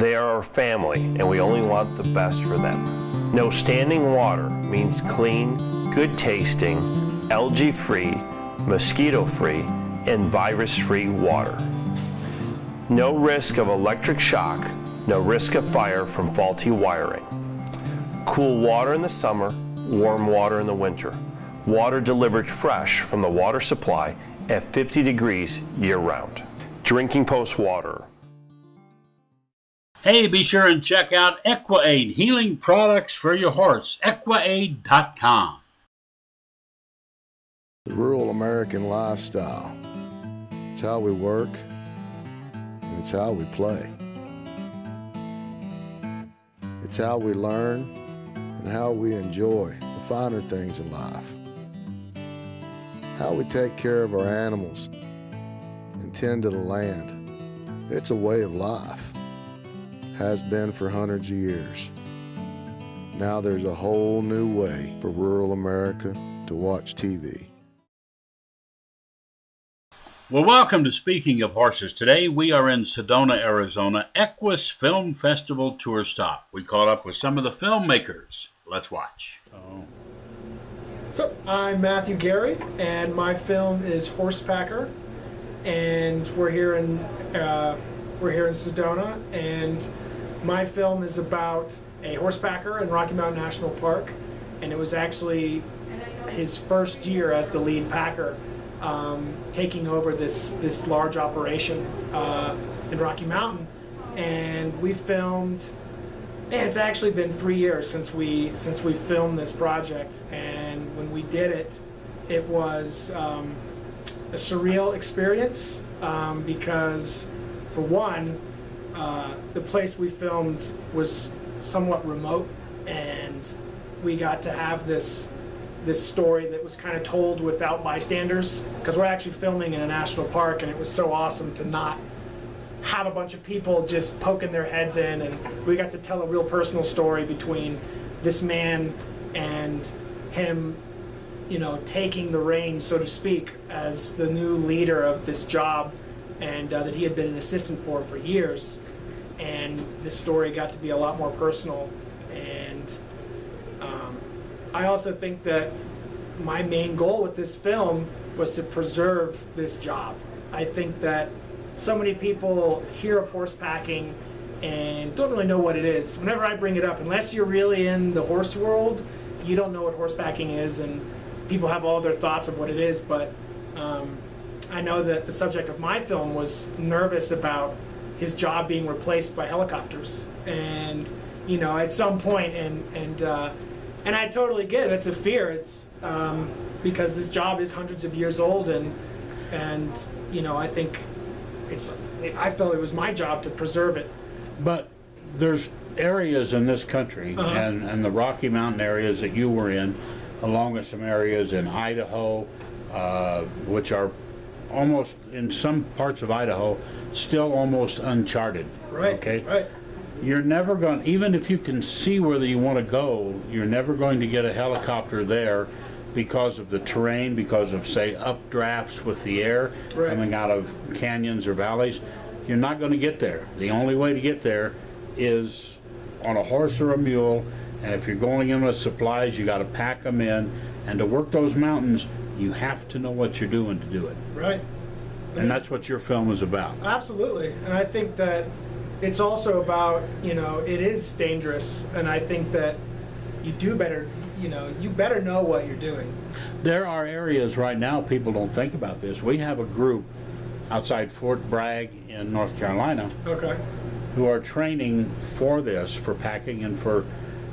They are our family, and we only want the best for them. No standing water means clean, good tasting, algae-free, mosquito-free, and virus-free water. No risk of electric shock, no risk of fire from faulty wiring. Cool water in the summer, warm water in the winter. Water delivered fresh from the water supply at 50 degrees year-round. Drinking Post Water. Hey, be sure and check out EquiAid, healing products for your horse, equiaid.com. The rural American lifestyle. It's how we work, and it's how we play. It's how we learn and how we enjoy the finer things in life. How we take care of our animals and tend to the land. It's a way of life. Has been for hundreds of years. Now there's a whole new way for rural America to watch TV. Well, welcome to Speaking of Horses. Today we are in Sedona, Arizona, Equus Film Festival tour stop. We caught up with some of the filmmakers. Let's watch. So, I'm Matthew Gary, and my film is Horsepacker, and we're here in Sedona, and my film is about a horsepacker in Rocky Mountain National Park, and it was actually his first year as the lead packer, taking over this large operation in Rocky Mountain. And we filmed, and it's actually been 3 years since we filmed this project, and when we did it, it was a surreal experience because, for one, the place we filmed was somewhat remote, and we got to have this story that was kind of told without bystanders, because we're actually filming in a national park, and it was so awesome to not have a bunch of people just poking their heads in, and we got to tell a real personal story between this man and him, you know, taking the reins, so to speak, as the new leader of this job, and that he had been an assistant for years. And this story got to be a lot more personal. And I also think that my main goal with this film was to preserve this job. I think that so many people hear of horse packing and don't really know what it is. Whenever I bring it up, unless you're really in the horse world, you don't know what horse packing is, and people have all their thoughts of what it is. But I know that the subject of my film was nervous about his job being replaced by helicopters, and you know, at some point, and I totally get it. It's a fear. It's because this job is hundreds of years old, and you know, I think I felt it was my job to preserve it. But there's areas in this country, and the Rocky Mountain areas that you were in, along with some areas in Idaho, which are almost, in some parts of Idaho, still almost uncharted. Right. Okay. Right. You're never going, even if you can see where you want to go, you're never going to get a helicopter there because of the terrain, because of, say, updrafts with the air coming out of canyons or valleys. You're not going to get there. The only way to get there is on a horse or a mule, and if you're going in with supplies, you got to pack them in, and to work those mountains, you have to know what you're doing to do it. Right. And that's what your film is about. Absolutely. And I think that it's also about, you know, it is dangerous, and I think that you do better, you know, you better know what you're doing. There are areas right now, people don't think about this. We have a group outside Fort Bragg in North Carolina who are training for this, for packing and for,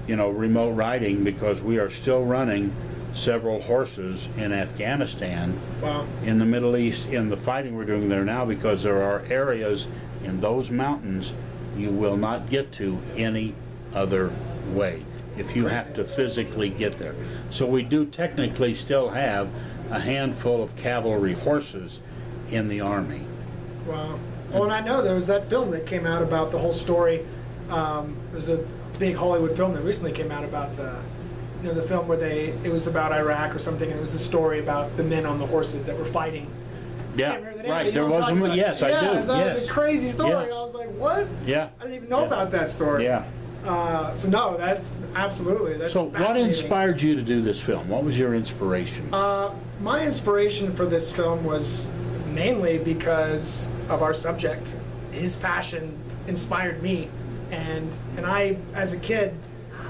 you know, remote riding, because we are still running several horses in Afghanistan, in the Middle East, in the fighting we're doing there now, because there are areas in those mountains you will not get to any other way if you have to physically get there. So we do technically still have a handful of cavalry horses in the Army. Wow. Well, and I know there was that film that came out about the whole story. There's a big Hollywood film that recently came out about the film where it was about Iraq or something, and it was the story about the men on the horses that were fighting. Yeah. I can't remember with Andy. Right, You there know what was I'm talking a, about? yes, I do, Yeah, that yes. was a crazy story. Yeah. I was like, what? Yeah. I didn't even know Yeah. about that story. Yeah. So no, that's absolutely, that's So what fascinating. inspired you to do this film? What was your inspiration? My inspiration for this film was mainly because of our subject. His passion inspired me, and I, as a kid,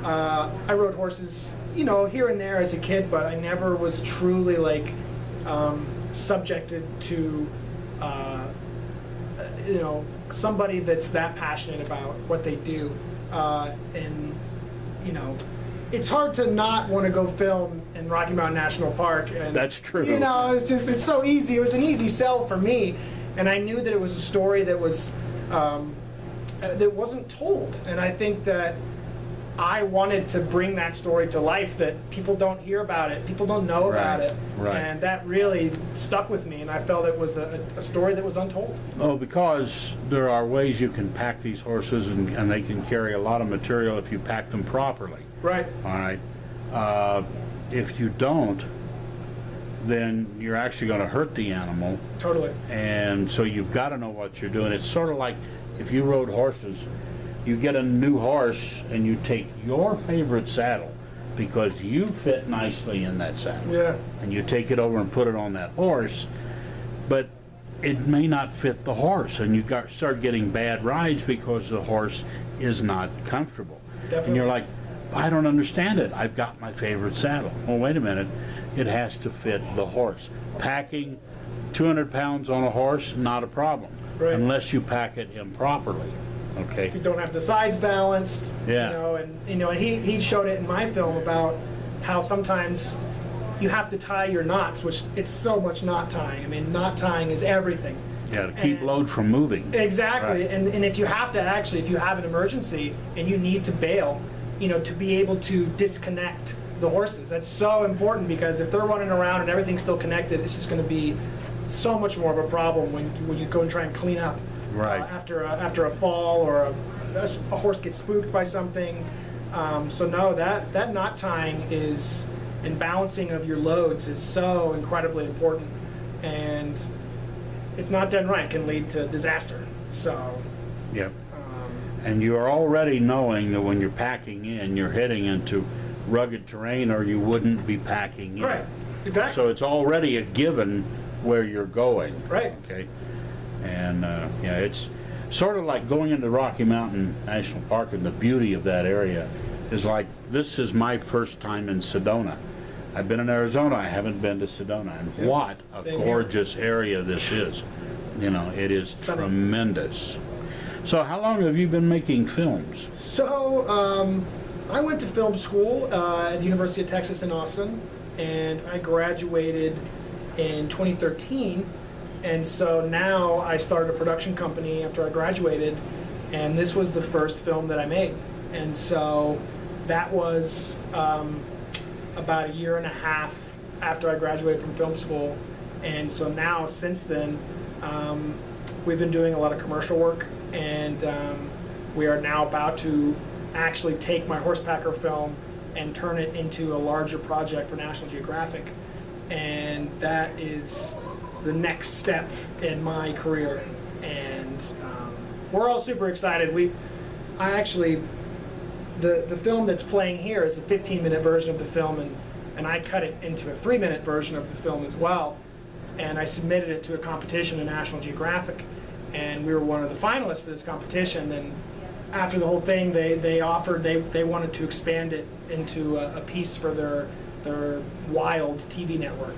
I rode horses, you know, here and there as a kid, but I never was truly like subjected to, you know, somebody that's that passionate about what they do, and you know, it's hard to not want to go film in Rocky Mountain National Park. And That's true. You know, it's so easy. It was an easy sell for me, and I knew that it was a story that was that wasn't told, and I think that I wanted to bring that story to life, that people don't hear about it, people don't know about it, right. and that really stuck with me, and I felt it was a story that was untold. Oh, because there are ways you can pack these horses, and they can carry a lot of material if you pack them properly. Right. All right. If you don't, then you're actually going to hurt the animal, Totally. and so you've got to know what you're doing. It's sort of like if you rode horses, you get a new horse and you take your favorite saddle because you fit nicely in that saddle. Yeah. And you take it over and put it on that horse, but it may not fit the horse, and you start getting bad rides because the horse is not comfortable. Definitely. And you're like, I don't understand it. I've got my favorite saddle. Well, wait a minute. It has to fit the horse. Packing 200 pounds on a horse, not a problem. Right. Unless you pack it improperly. Okay. If you don't have the sides balanced, Yeah. you know, and he showed it in my film about how sometimes you have to tie your knots, which it's so much knot tying. I mean, knot tying is everything. Yeah, to keep And- load from moving. Exactly, Right. and if you have to actually, if you have an emergency and you need to bail, you know, to be able to disconnect the horses, that's so important, because if they're running around and everything's still connected, it's just going to be so much more of a problem when you go and try and clean up Right. after a fall, or a horse gets spooked by something. So no, that knot tying is, and balancing of your loads is so incredibly important, and if not done right, can lead to disaster. So Yep. And you're already knowing that when you're packing in, you're heading into rugged terrain, or you wouldn't be packing in. right, exactly. So it's already a given where you're going. Right. Okay. And yeah, it's sort of like going into Rocky Mountain National Park, and the beauty of that area is like, this is my first time in Sedona. I've been in Arizona, I haven't been to Sedona, and Yeah. what a Same here. gorgeous area this is. You know, it is Stunning. tremendous. So how long have you been making films? So I went to film school at the University of Texas in Austin, and I graduated in 2013. And so now I started a production company after I graduated, and this was the first film that I made. And so that was about a year and a half after I graduated from film school. And so now, since then, we've been doing a lot of commercial work, and we are now about to actually take my Horsepacker film and turn it into a larger project for National Geographic. And that is the next step in my career, and we're all super excited. The film that's playing here is a 15-minute version of the film, and I cut it into a 3-minute version of the film as well, and I submitted it to a competition in National Geographic, and we were one of the finalists for this competition. And after the whole thing, they wanted to expand it into a piece for their Wild TV network.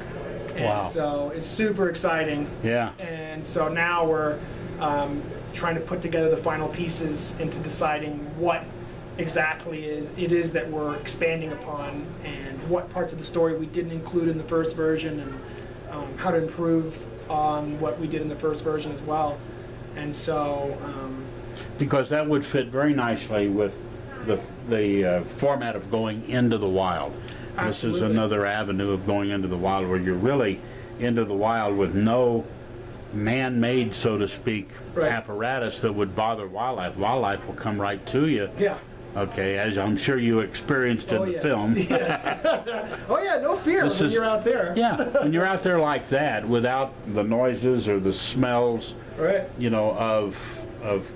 And Wow. so it's super exciting. Yeah. And so now we're trying to put together the final pieces into deciding what exactly it is that we're expanding upon, and what parts of the story we didn't include in the first version, and how to improve on what we did in the first version as well. And so Because that would fit very nicely with the format of going into the wild. This is Absolutely. another avenue of going into the wild, where you're really into the wild with no man-made, so to speak, Right. apparatus that would bother wildlife. Wildlife will come right to you. yeah, Okay, as I'm sure you experienced in the yes. film. Yes. Oh yeah, no fear when you're out there. Yeah, when you're out there like that, without the noises or the smells, Right. you know, of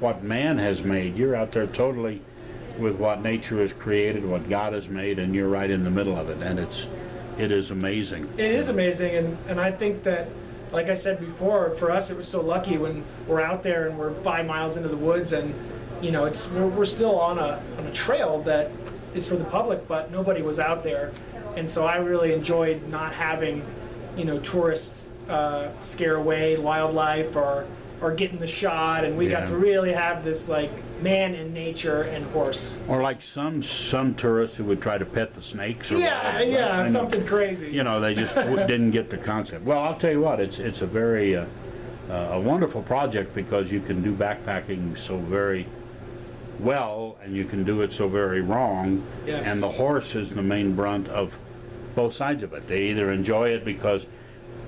what man has made, you're out there totally with what nature has created, what God has made, and you're right in the middle of it, and it is amazing. It is amazing, and I think that, like I said before, for us it was so lucky when we're out there and we're 5 miles into the woods, and you know we're still on a trail that is for the public, but nobody was out there, and so I really enjoyed not having, you know, tourists scare away wildlife or getting the shot, and we got to really have this like man in nature and horse. Or like some tourists who would try to pet the snakes. Or whatever. Something crazy. You know, they just didn't get the concept. Well, I'll tell you what, it's a very a wonderful project because you can do backpacking so very well, and you can do it so very wrong. Yes. And the horse is the main brunt of both sides of it. They either enjoy it because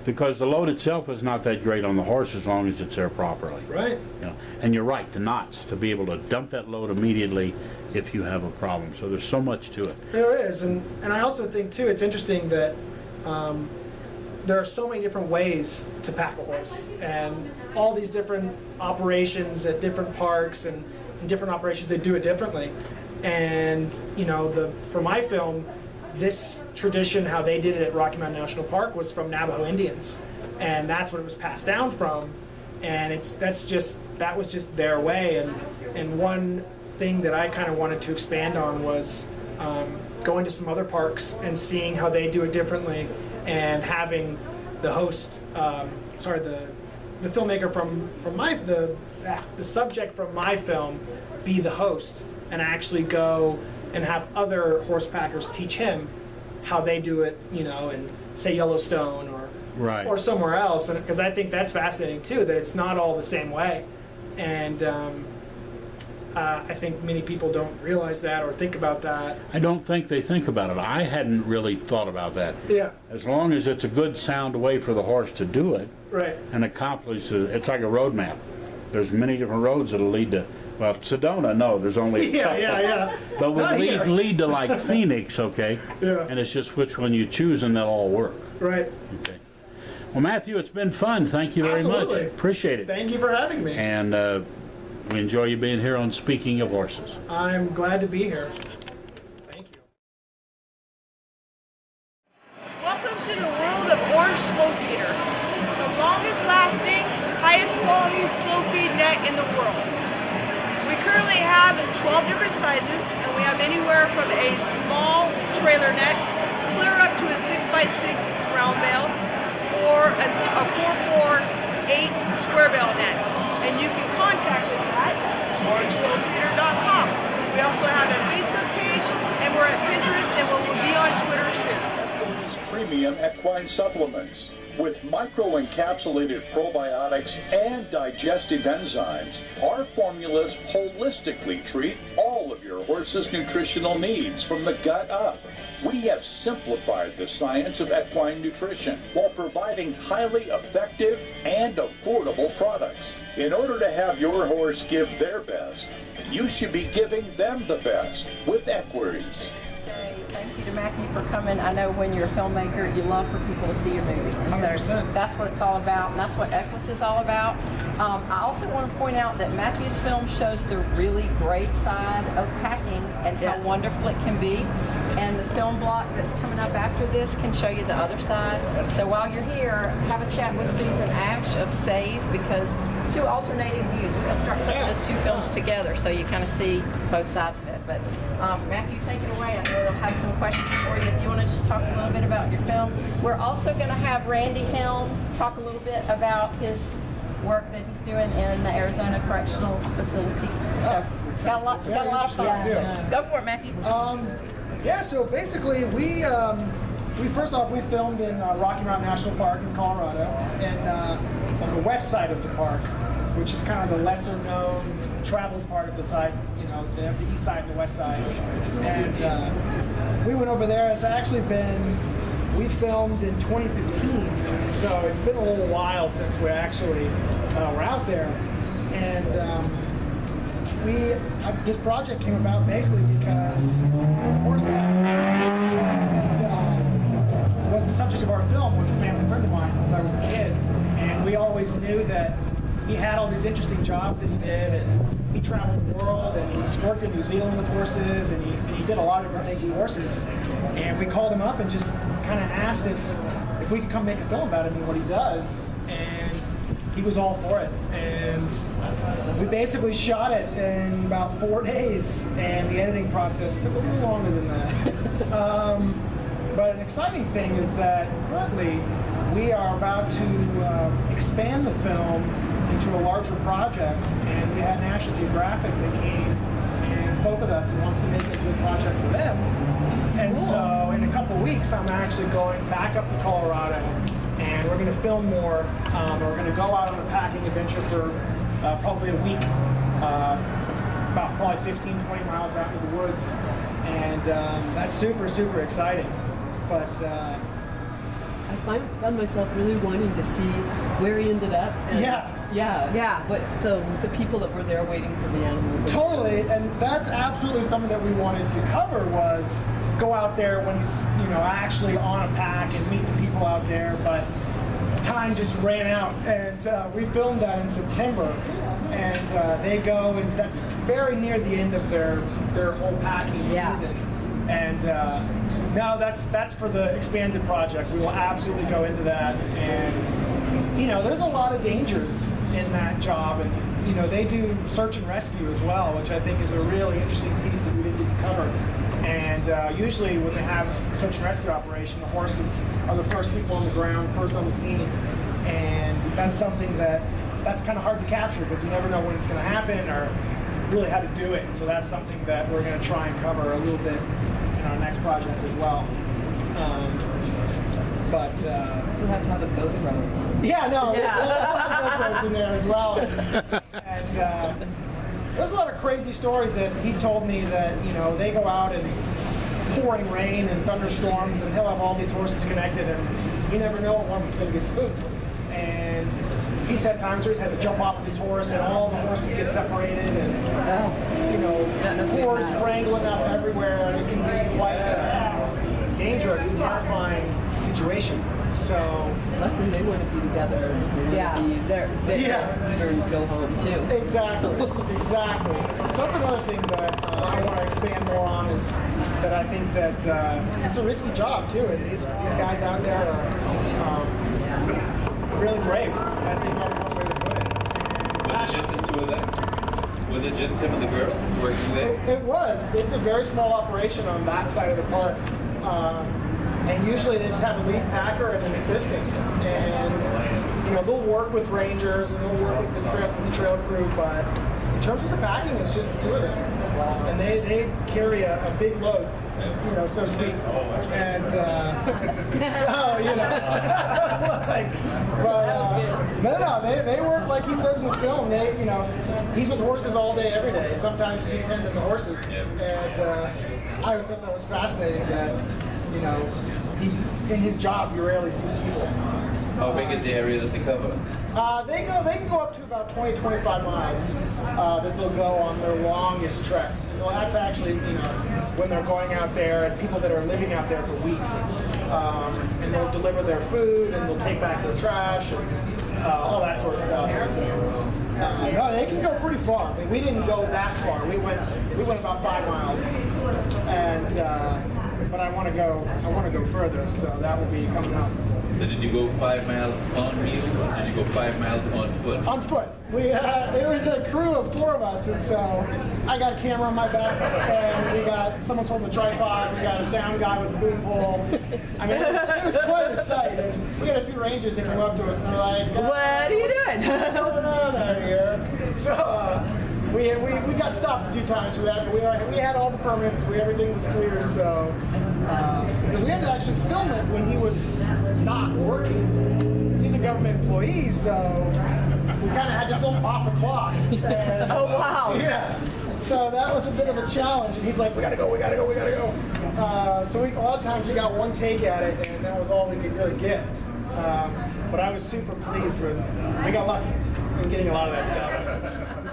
the load itself is not that great on the horse as long as it's there properly. Right. You know, and you're right, the knots, to be able to dump that load immediately if you have a problem. So there's so much to it. There is, and I also think too, it's interesting that there are so many different ways to pack a horse, and all these different operations at different parks and different operations, they do it differently. And you know, for my film, this tradition, how they did it at Rocky Mountain National Park, was from Navajo Indians, and that's what it was passed down from. And that was just their way. And one thing that I kind of wanted to expand on was going to some other parks and seeing how they do it differently, and having the host, the filmmaker from the subject from my film be the host, and actually go and have other horse packers teach him how they do it, you know, in say Yellowstone or somewhere else. And because I think that's fascinating too, that it's not all the same way. And I think many people don't realize that or think about that. I don't think they think about it. I hadn't really thought about that. Yeah. As long as it's a good sound way for the horse to do it, right, and accomplish it, it's like a road map. There's many different roads that'll lead to, well, Sedona, no, there's only a couple. Yeah. But would lead to like Phoenix, okay? Yeah. And it's just which one you choose and they'll all work. Right. Okay. Well, Matthew, it's been fun. Thank you very Absolutely. much. Appreciate it. Thank you for having me. And we enjoy you being here on Speaking of Horses. I'm glad to be here. Thank you. Welcome to the world of orange slow feeder, the longest lasting, highest quality slow feed net in the world. We currently have 12 different sizes, and we have anywhere from a small trailer net clear up to a 6x6 round bale or a 4x4 8 square bale net. And you can contact us at orangeslowfeeder.com. We also have a Facebook page, and we're at Pinterest, and we'll be on Twitter soon. Premium equine supplements with microencapsulated probiotics and digestive enzymes. Our formulas holistically treat all of your horse's nutritional needs from the gut up. We have simplified the science of equine nutrition while providing highly effective and affordable products. In order to have your horse give their best, you should be giving them the best with Equus. Thank you to Matthew for coming. I know when you're a filmmaker, you love for people to see your movie. And so 100%. that's what it's all about, and that's what Equus is all about. I also want to point out that Matthew's film shows the really great side of packing and how wonderful it can be. And the film block that's coming up after this can show you the other side. So while you're here, have a chat with Susan Ash of Save, because two alternating views. We're going to start putting those two films together so you kind of see both sides of it. But Matthew, take it away. I know we'll have some questions for you if you want to just talk a little bit about your film. We're also going to have Randy Helm talk a little bit about his work that he's doing in the Arizona Correctional Facility. So got a lot of fun. Go for it, Matthew. Yeah, so basically we first off, we filmed in Rocky Mountain National Park in Colorado, and on the west side of the park, which is kind of the lesser known traveled part of the side. You know, they have the east side and the west side. And we went over there. It's actually we filmed in 2015, so it's been a little while since we actually were out there. And this project came about basically because horseback was the subject of our film, was a family friend of mine since I was a kid. And we always knew that he had all these interesting jobs that he did, and he traveled the world, and he worked in New Zealand with horses, and he did a lot of different things with horses. And we called him up and just kind of asked if we could come make a film about him and what he does. And he was all for it. And we basically shot it in about 4 days, and the editing process took a little longer than that. But an exciting thing is that currently we are about to expand the film into a larger project, and we had National Geographic that came and spoke with us and wants to make it into a project for them. And so in a couple of weeks, I'm actually going back up to Colorado, and we're going to film more. We're going to go out on a packing adventure for probably a week, about probably 15, 20 miles out into the woods, and that's super, super exciting. But I found myself really wanting to see where he ended up. And yeah. So the people that were there waiting for the animals. Totally, and that's absolutely something that we wanted to cover, was go out there when he's actually on a pack and meet the people out there. But time just ran out, and we filmed that in September, and they go, and that's very near the end of their whole packing season. And no, that's for the expanded project. We will absolutely go into that, and there's a lot of dangers in that job, and they do search and rescue as well, which I think is a really interesting piece that we didn't get to cover. And usually when they have a search and rescue operation, the horses are the first people on the ground, first on the scene, and that's something that's kind of hard to capture because you never know when it's going to happen or really how to do it. So that's something that we're going to try and cover a little bit in our next project as well. So you have to have a GoPros. Yeah, no, we'll have GoPros in there as well. And there's a lot of crazy stories that he told me that, they go out in pouring rain and thunderstorms, and he'll have all these horses connected, and you never know when one one's going to get spooked. And he said times where he's had to jump off his horse, and all the horses get separated, and cords wrangling up everywhere, and it can be quite a dangerous, terrifying situation. So luckily they want to be together. They're to go home too. Exactly. So that's another thing that I want to expand more on, is that I think that it's a risky job too, and these guys out there are really brave. I think that's one way to put it. Was it just the two of them? Was it just him and the girl working there? It was. It's a very small operation on that side of the park. And usually they just have a lead packer and an assistant. And, they'll work with rangers and they'll work with the trail crew, but in terms of the packing, it's just the two of them. And they carry a big load, so to speak. And they work like he says in the film. He's with horses all day, every day. Sometimes he's just handling the horses. And I always thought that was fascinating that, in his job, you rarely see people. How big is the area that they cover? They can go up to about 20, 25 miles that they'll go on their longest trek. And that's actually, when they're going out there, and people that are living out there for weeks. And they'll deliver their food, and they'll take back their trash, and all that sort of stuff. No, they can go pretty far. I mean, we didn't go that far. We went about 5 miles, and but I want to go further. So that will be coming up. So did you go 5 miles on mules, or did you go 5 miles on foot? On foot. There was a crew of 4 of us, and so I got a camera on my back, and we got someone's holding the tripod. We got a sound guy with a boom pole. I mean, it was quite a sight. And we had a few rangers that came up to us and they're like, "What are you doing? What's going on out here?" So we got stopped a few times for that, but we had all the permits. Everything was clear, so because we had to actually film it when he was not working. He's a government employee, so we kind of had to film off the clock. And, Oh wow! Yeah. So that was a bit of a challenge, and he's like, "We gotta go. So a lot of times we got one take at it, and that was all we could really get. But I was super pleased with. We got lucky in getting a lot of that stuff.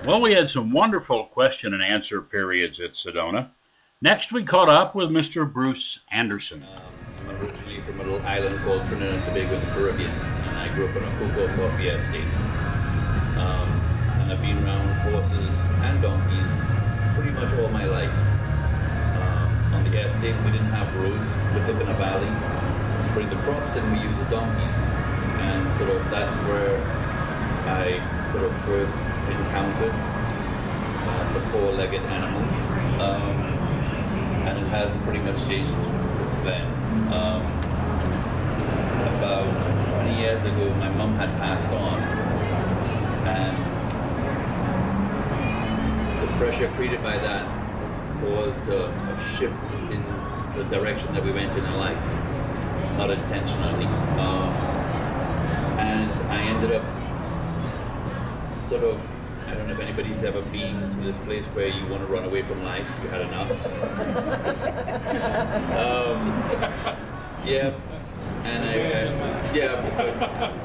Well, we had some wonderful question and answer periods at Sedona. Next, we caught up with Mr. Bruce Anderson. I'm originally from a little island called Trinidad and Tobago in the Caribbean, and I grew up on a cocoa coffee estate. And I've been around horses and donkeys pretty much all my life. On the estate, we didn't have roads. We live in a valley. To bring the crops in, we use the donkeys. And sort of that's where I sort of first encountered the four-legged animals. And it hasn't pretty much changed since then. About 20 years ago, my mum had passed on, and the pressure created by that caused a shift in the direction that we went in life, not intentionally. And I ended up sort of, I don't know if anybody's ever been to this place where you want to run away from life, you had enough. Yeah, and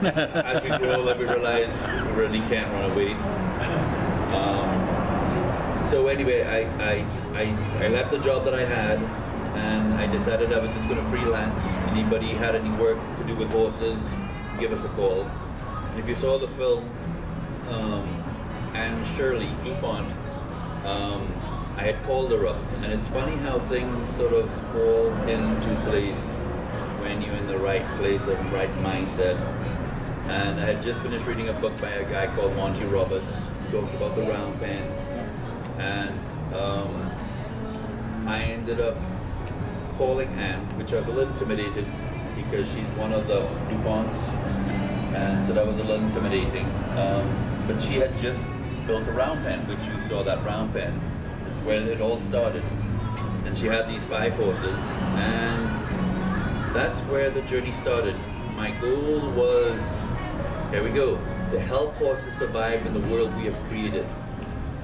but as we grow older, we realize we really can't run away. So anyway, I left the job that I had, and I decided I was just going to freelance. Anybody had any work to do with horses, give us a call. And if you saw the film, and Shirley DuPont, I had called her up, and it's funny how things sort of fall into place when you're in the right place and right mindset. And I had just finished reading a book by a guy called Monty Roberts, who talks about the round pen, and I ended up calling Anne, which I was a little intimidated because she's one of the DuPonts, and so that was a little intimidating. But she had just built a round pen, which you saw that round pen. It's where it all started. And she had these 5 horses, and that's where the journey started. My goal was, here we go, to help horses survive in the world we have created,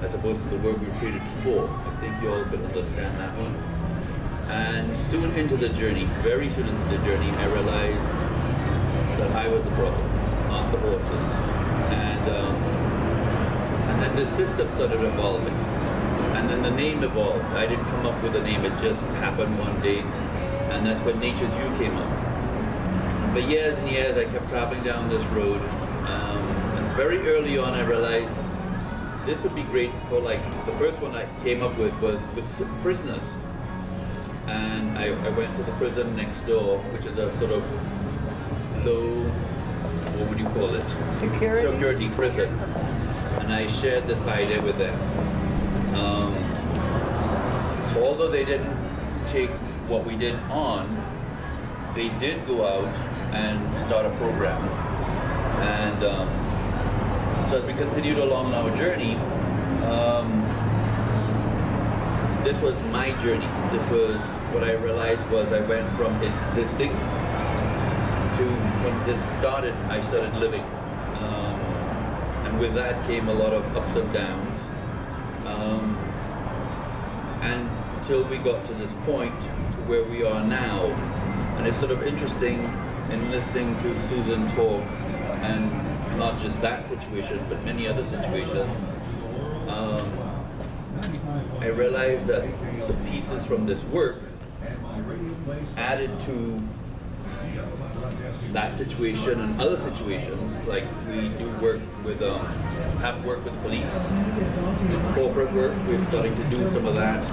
as opposed to the world we were created for. I think you all could understand that one. And soon into the journey, very soon into the journey, I realized that I was the problem, not the horses. And then the system started evolving. And then the name evolved. I didn't come up with a name, it just happened one day. And that's when Nature's View came up. For years and years, I kept traveling down this road. And very early on, I realized this would be great for, like, the first one I came up with was with prisoners. And I went to the prison next door, which is a sort of low, what would you call it? Security prison. And I shared this idea with them. Although they didn't take what we did on, they did go out and start a program. And so as we continued along our journey, this was my journey. This was what I realized was I went from existing to, when this started, I started living. And with that came a lot of ups and downs. And until we got to this point where we are now. And it's sort of interesting in listening to Susan talk, and not just that situation, but many other situations. I realized that the pieces from this work added to that situation and other situations. Like we do work with, have worked with police, corporate work. We're starting to do some of that.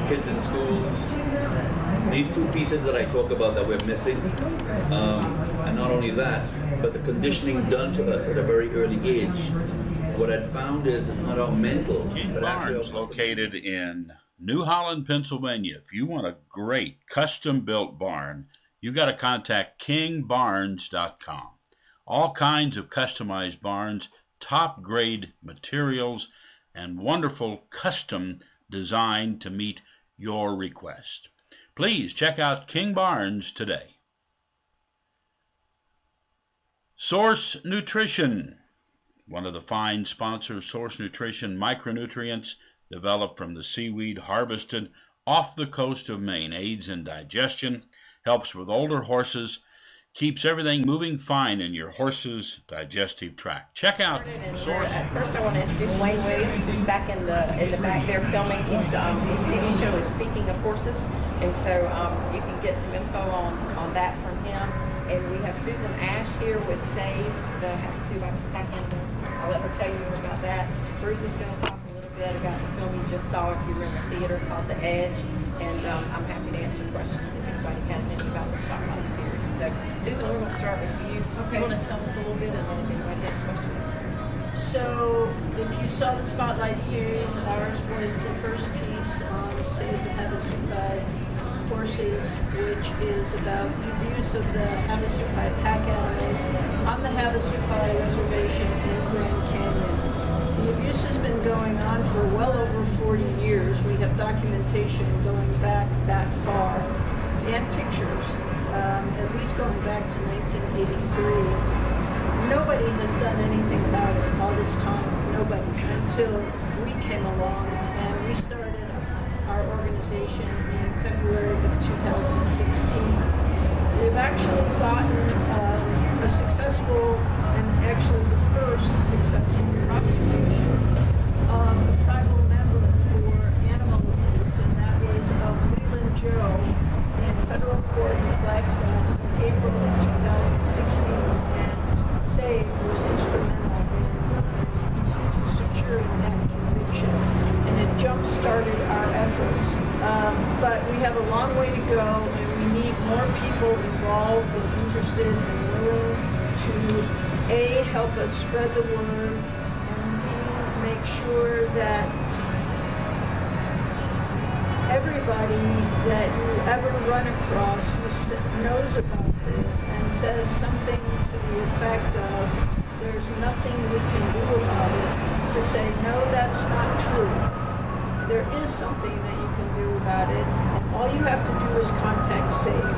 Kids in schools. These 2 pieces that I talk about that we're missing, and not only that, but the conditioning done to us at a very early age. What I've found is it's not all mental. King Barns, located in New Holland, Pennsylvania. If you want a great custom-built barn, you got to contact kingbarns.com. All kinds of customized barns, top-grade materials, and wonderful custom design to meet your request. Please check out King Barns today. Source Nutrition. One of the fine sponsors, Source Nutrition, micronutrients developed from the seaweed harvested off the coast of Maine, aids in digestion, helps with older horses, keeps everything moving fine in your horse's digestive tract. Check out Source. First, I want to introduce Wayne Williams, who's back in the back there filming. His TV show is Speaking of Horses, and so you can get some info on that from him. And we have Susan Ash here with Save, the Havasu pack animals. I'll let her tell you more about that. Bruce is going to talk a little bit about the film you just saw if you were in the theater called The Edge, and I'm happy to answer questions if anybody has any about the Spotlight series. So, Susan, we're going to start with you. Okay. You want to tell us a little bit, and then if anybody has questions. So, if you saw the Spotlight series, ours was the first piece on Save the Havasupai horses, which is about the abuse of the Havasupai pack animals on the Havasupai Reservation in Grand Canyon. The abuse has been going on for well over 40 years. We have documentation going back that far, and pictures, at least going back to 1983. Nobody has done anything about it all this time. Nobody, until we came along and we started our organization in February of 2016. We've actually gotten a successful, and actually the first successful prosecution of a tribal member for animal abuse, and that was of Leland Joe in federal court in Flagstaff in April of 2016, and SAVE was instrumental in securing that conviction, and it jump-started our efforts. But we have a long way to go, and we need more people involved and interested and willing to A, help us spread the word, and B, make sure that everybody that you ever run across who knows about this and says something to the effect of, there's nothing we can do about it, to say, no, that's not true. There is something that you can do about it, and all you have to do is contact SAVE.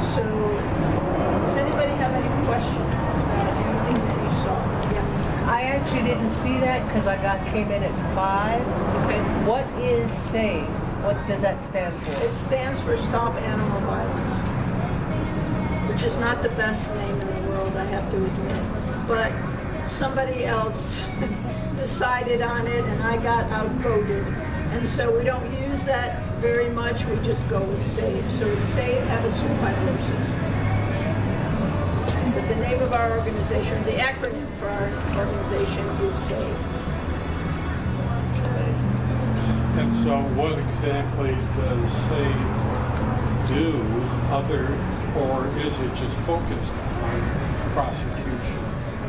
So, does anybody have any questions about anything that you saw? Yeah. I actually didn't see that because came in at 5. Okay. What is SAVE? What does that stand for? It stands for Stop Animal Violence, which is not the best name in the world, I have to admit. But somebody else decided on it, and I got outvoted. And so we don't use that very much, we just go with SAVE. So it's Save Havasupai Horses. But the name of our organization, the acronym for our organization is SAVE. And so what exactly does SAVE do or is it just focused on prosecution?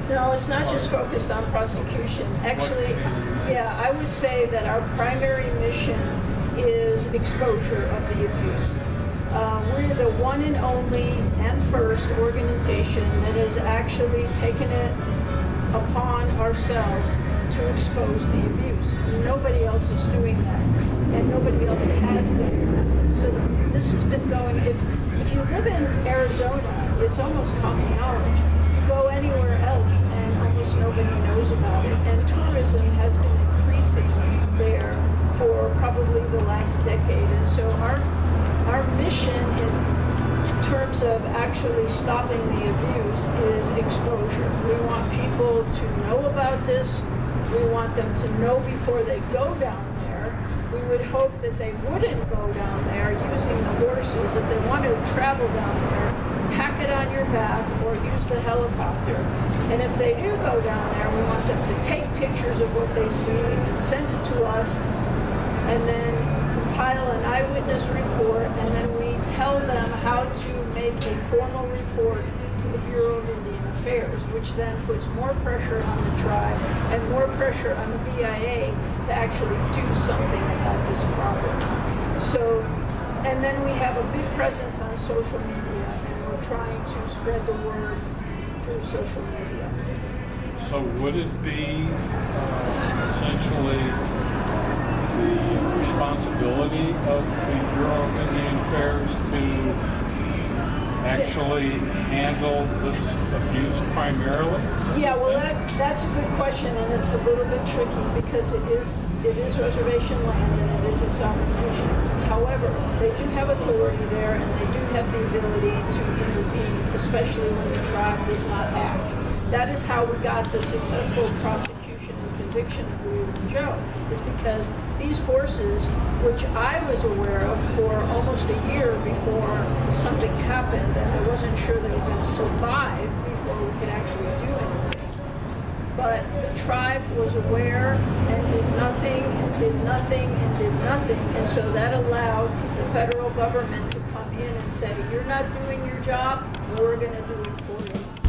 No, it's not just focused on prosecution. Actually, yeah, I would say that our primary mission is exposure of the abuse. We're the one and only and first organization that has actually taken it upon ourselves to expose the abuse. Nobody else is doing that, and nobody else has done that. So this has been going, if you live in Arizona, it's almost common knowledge. You go anywhere else and almost nobody knows about it. And tourism has been increasing there for probably the last decade. And so our mission in terms of actually stopping the abuse is exposure. We want people to know about this. We want them to know before they go down there. We would hope that they wouldn't go down there using the horses. If they want to travel down there, pack it on your back or use the helicopter. And if they do go down there, we want them to take pictures of what they see and send it to us, and then compile an eyewitness report, and then we tell them how to make a formal report to the Bureau of Indian Affairs, which then puts more pressure on the tribe and more pressure on the BIA to actually do something about this problem. So, and then we have a big presence on social media, and we're trying to spread the word through social media. So would it be essentially the responsibility of the Bureau of Indian Affairs to actually handle this abuse primarily? Yeah, well, that's a good question, and it's a little bit tricky because it is reservation land and it is a sovereign nation. However, they do have authority there, and they do have the ability to intervene, especially when the tribe does not act. That is how we got the successful prosecution and conviction of William and Joe, is because these horses, which I was aware of for almost a year before something happened, and I wasn't sure they were going to survive before we could actually do anything. But the tribe was aware and did nothing and did nothing and did nothing, and so that allowed the federal government to come in and say, you're not doing your job, we're going to do it for you.